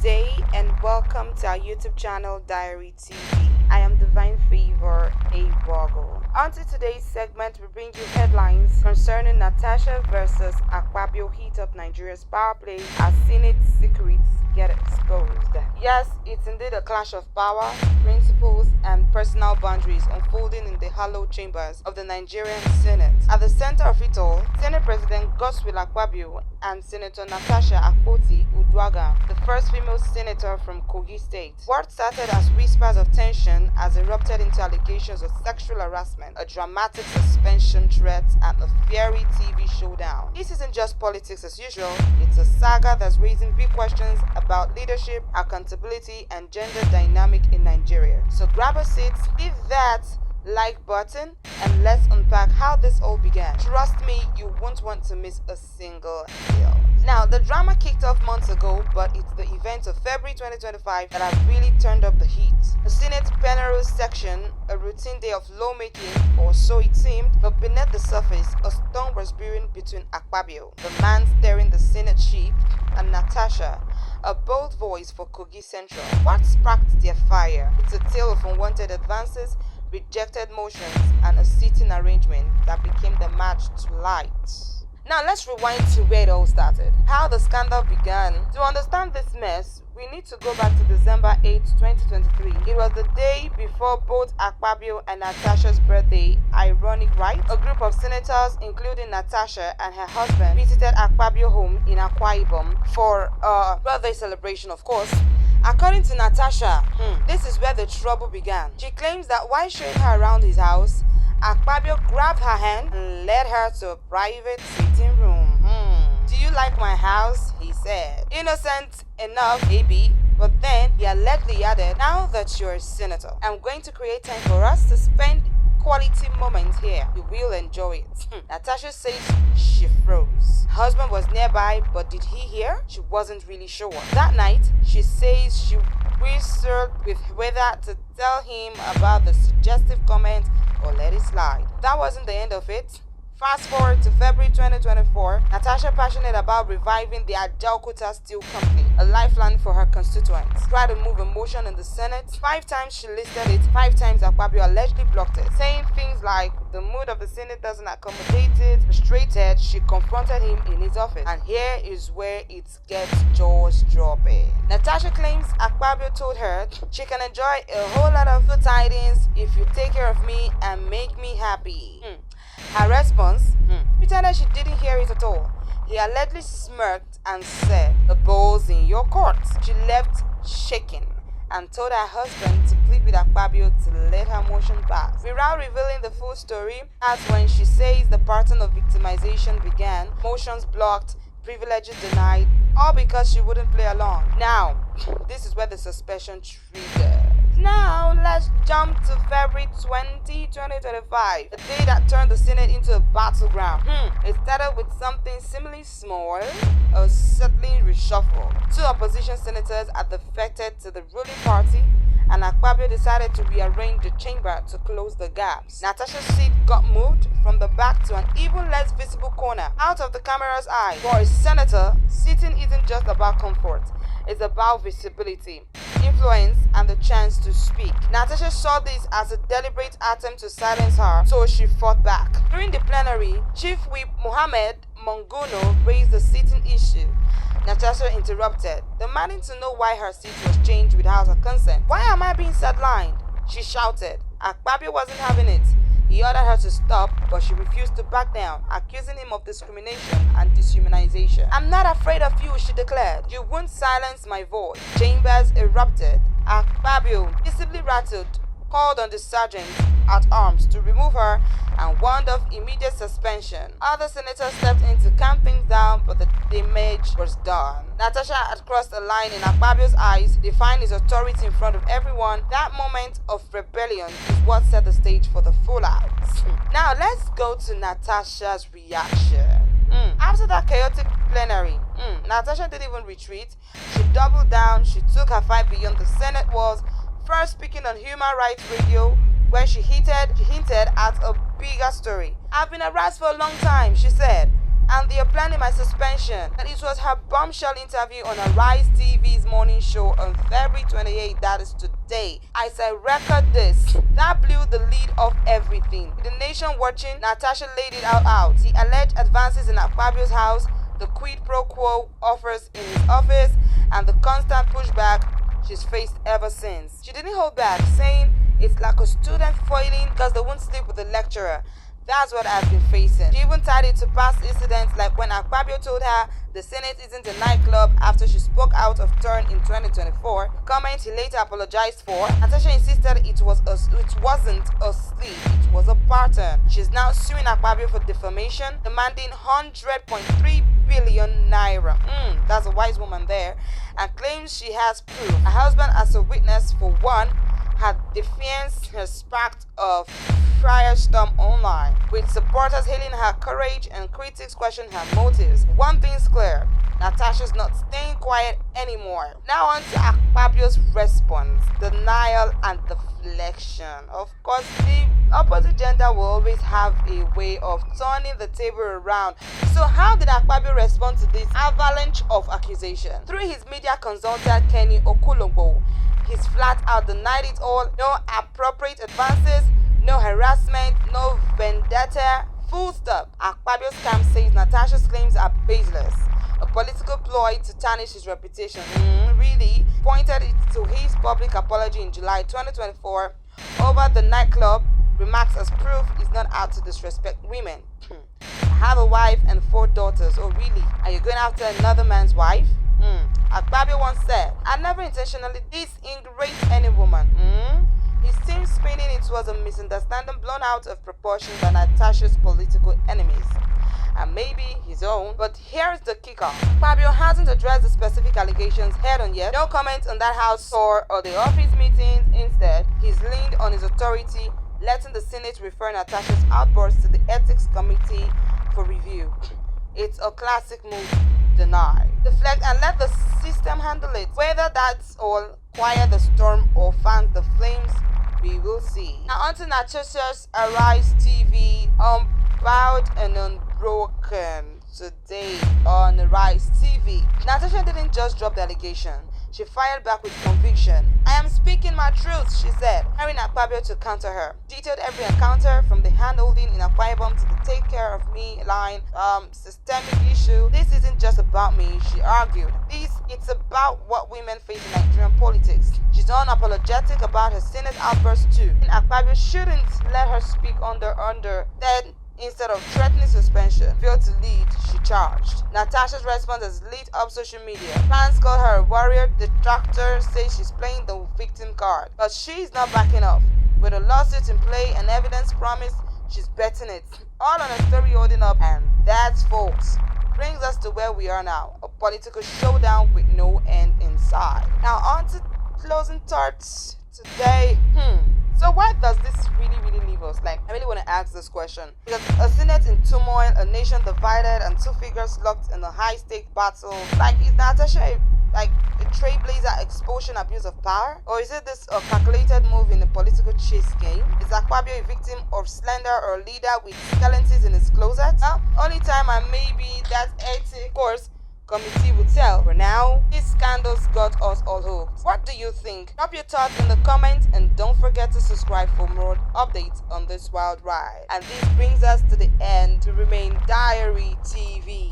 day and welcome to our YouTube channel Diary TV. I am Divine Favor A. On to today's segment, we bring you headlines concerning Natasha versus Akpabio heat up Nigeria's power play as Senate secrets get exposed. Yes, it's indeed a clash of power, principles, and personal boundaries unfolding in the hallowed chambers of the Nigerian Senate. At the center of it all, Senate President Godswill Akpabio and Senator Natasha Akpoti-Uduaghan, the first female senator from Kogi State. What started as whispers of tension has erupted into allegations of sexual harassment, a dramatic suspension threat, and a fiery TV showdown. This isn't just politics as usual, it's a saga that's raising big questions about leadership, accountability, and gender dynamic in Nigeria. So grab a seat, hit that like button, and let's unpack how this all began. Trust me, you won't want to miss a single deal. Now, the drama kicked off months ago, but it's the events of February 2025 that have really turned up the heat. The Senate plenary section, a routine day of lawmaking, or so it seemed, but beneath the surface, a storm was brewing between Akpabio, the man steering the Senate ship, and Natasha, a bold voice for Kogi Central. What sparked their fire? It's a tale of unwanted advances, rejected motions, and a seating arrangement that became the match to light. Now let's rewind to where it all started. How the scandal began. To understand this mess, we need to go back to December 8, 2023. It was the day before both Akpabio and Natasha's birthday. Ironic, right? A group of senators, including Natasha and her husband, visited Akpabio home in Akwa Ibom for a birthday celebration, of course. According to Natasha, this is where the trouble began. She claims that while showing her around his house, Akpabio grabbed her hand and led her to a private sitting room. Do you like my house? He said. Innocent enough, maybe, but then he allegedly added, now that you're a senator, I'm going to create time for us to spend quality moments here. You will enjoy it. Natasha says she froze. Her husband was nearby, but did he hear? She wasn't really sure. That night, she says she whistled with whether to tell him about the suggestive comment or let it slide. That wasn't the end of it. Fast forward to February 2024, Natasha, passionate about reviving the Ajaokuta Steel Company, a lifeline for her constituents, tried to move a motion in the Senate. 5 times she listed it, 5 times Akpabio allegedly blocked it, saying things like the mood of the Senate doesn't accommodate it. Frustrated, she confronted him in his office. And here is where it gets jaw-dropping. Natasha claims Akpabio told her she can enjoy a whole lot of good tidings if you take care of me and make me happy. Her response, pretended she didn't hear it at all. He allegedly smirked and said, the ball's in your court. She left shaking and told her husband to plead with Akpabio to let her motion pass. Without revealing the full story, that's when she says the pattern of victimization began, motions blocked, privileges denied, all because she wouldn't play along. Now, this is where the suspicion triggered. Now, let's jump to February 20, 2025, the day that turned the Senate into a battleground. It started with something seemingly small, a settling reshuffle. 2 opposition senators had defected to the ruling party, and Akpabio decided to rearrange the chamber to close the gaps. Natasha's seat got moved from the back to an even less visible corner, out of the camera's eye. For a senator, sitting isn't just about comfort. It's about visibility, influence, and the chance to speak. Natasha saw this as a deliberate attempt to silence her, so she fought back. During the plenary, Chief Whip Mohammed Monguno raised the sitting issue. Natasha interrupted, demanding to know why her seat was changed without her consent. Why am I being sidelined? She shouted. Akpabio wasn't having it. He ordered her to stop, but she refused to back down, accusing him of discrimination and dehumanization. I'm not afraid of you, she declared. You won't silence my voice. Chambers erupted. Akpabio, visibly rattled, called on the sergeant at arms to remove her and warned of immediate suspension. Other senators stepped in to calm things down, but the damage was done. Natasha had crossed a line in Akpabio's eyes, defying his authority in front of everyone. That moment of rebellion is what set the stage for the fallout. Now let's go to Natasha's reaction. After that chaotic plenary, Natasha didn't even retreat. She doubled down. She took her fight beyond the Senate walls, first speaking on Human Rights Radio, where she hinted at a bigger story. I've been harassed for a long time, she said. and they are planning my suspension. And it was her bombshell interview on Arise TV's morning show on February 28th, that is today. I said, record this. That blew the lead off everything. With the nation watching, Natasha laid it out. The alleged advances in Akpabio's house, the quid pro quo offers in his office, and the constant pushback she's faced ever since. She didn't hold back, saying it's like a student failing because they won't sleep with the lecturer. That's what I've been facing. She even tied it to past incidents like when Akpabio told her the Senate isn't a nightclub after she spoke out of turn in 2024, comment he later apologized for. Natasha insisted it wasn't a sleep, it was a pattern. She's now suing Akpabio for defamation, demanding 100.3 billion naira. That's a wise woman there, and claims she has proof. Her husband as a witness for one. Her defiance has sparked a firestorm online, with supporters hailing her courage and critics questioning her motives. One thing's clear, Natasha's not staying quiet anymore. Now on to Akpabio's response, denial and deflection. Of course, the opposite gender will always have a way of turning the table around. So how did Akpabio respond to this avalanche of accusation? Through his media consultant Kenny Okulogbo, he's flat out denied it all. No appropriate advances, no harassment, no vendetta. Full stop. Akpabio's camp says Natasha's claims are baseless. A political ploy to tarnish his reputation. Really? Pointed it to his public apology in July 2024 over the nightclub remarks as proof he's not out to disrespect women. I have a wife and 4 daughters. Oh really? Are you going after another man's wife? Akpabio once said, I never intentionally disingrate any woman. He seems spinning it was a misunderstanding blown out of proportion by Natasha's political enemies, and maybe his own. But here's the kicker. Akpabio hasn't addressed the specific allegations head on yet. No comment on that house tour or the office meetings. Instead, he's leaned on his authority, letting the Senate refer Natasha's outbursts to the Ethics Committee for review. It's a classic move. Deny, deflect, and let the system handle it. Whether that's all quiet the storm or fan the flames, we will see. Now on to Natasha's Arise TV, unbowed and unbroken. Today on Arise TV, Natasha didn't just drop the allegation. She fired back with conviction. I am speaking my truth, she said, hiring Akpabio to counter her. Detailed every encounter from the hand-holding in Akpabio to the take care of me line, systemic issue. This isn't just about me, she argued. It's about what women face in Nigerian politics. She's unapologetic about her Senate outbursts too. And Akpabio shouldn't let her speak under. Then, instead of threatening suspension, failed to lead, she charged. Natasha's response has lit up social media. Fans call her a warrior. Detractors say she's playing the victim card. But she's not backing off. With a lawsuit in play and evidence promised, she's betting it. All on a story holding up. And that's, folks, brings us to where we are now. A political showdown with no end in sight. Now on to closing thoughts today. So where does this really leave us? Like, I really want to ask this question. Because a Senate in turmoil, a nation divided, and 2 figures locked in a high-stake battle. Like, is Natasha a trailblazer exposing abuse of power? Or is it this calculated move in a political chase game? Is Akpabio a victim of slander or a leader with skeletons in his closet? Only time and maybe that ethics course committee will tell. For now, these scandals got us all hooked. What do you think? Drop your thoughts in the comments and don't forget to subscribe for more updates on this wild ride. And this brings us to the end. To remain Diary TV.